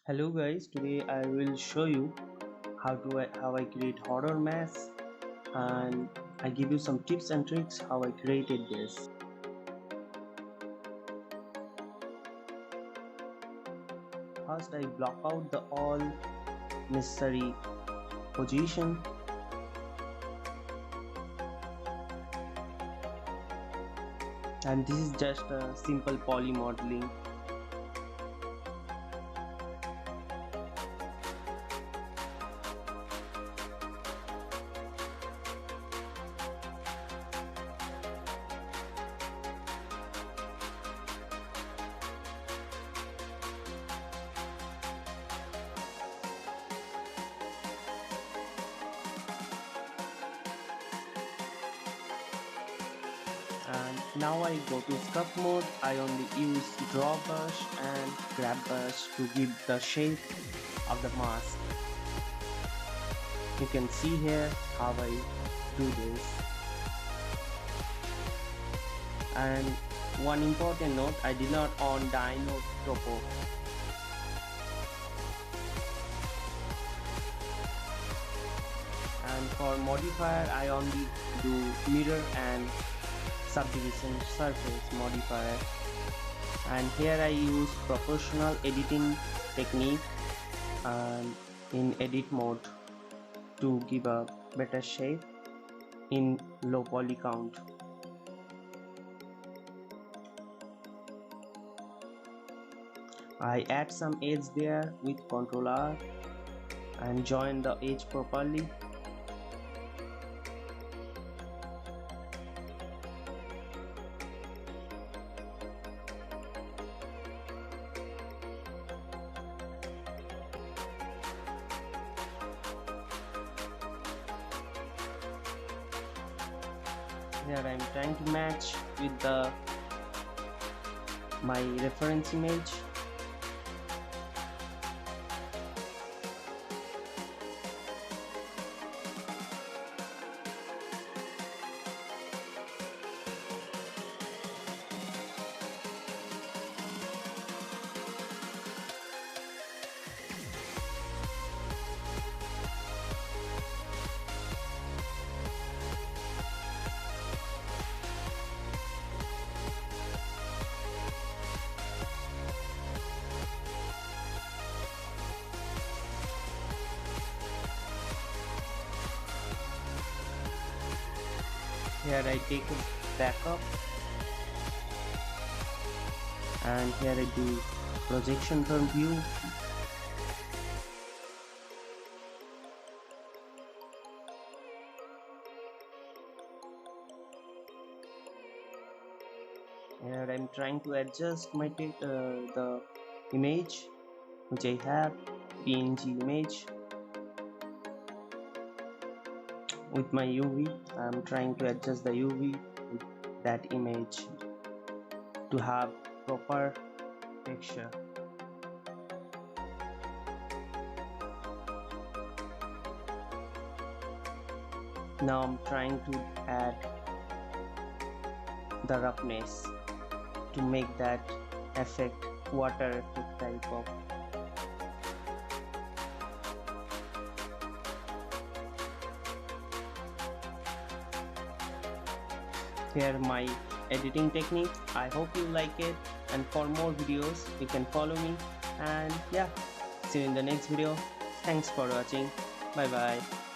Hello guys, today I will show you how I create horror masks, and I give you some tips and tricks how I created this. First I block out the all necessary position, and this is just a simple poly modeling. And now I go to sculpt mode. I only use draw brush and grab brush to give the shape of the mask. You can see here how I do this. And one important note, I did not on dino topo. And for modifier I only do mirror and subdivision surface modifier, and here I use proportional editing technique and in edit mode to give a better shape in low poly count. I add some edge there with Ctrl R and join the edge properly. Here I am trying to match with my reference image. Here I take a backup, and here I do projection from view. Here I am trying to adjust the image which I have, PNG image. With my UV, I am trying to adjust the UV with that image to have proper texture. Now I'm trying to add the roughness to make that effect water effect type of. Here my editing technique. I hope you like it, and for more videos you can follow me, and yeah, see you in the next video. Thanks for watching. Bye bye.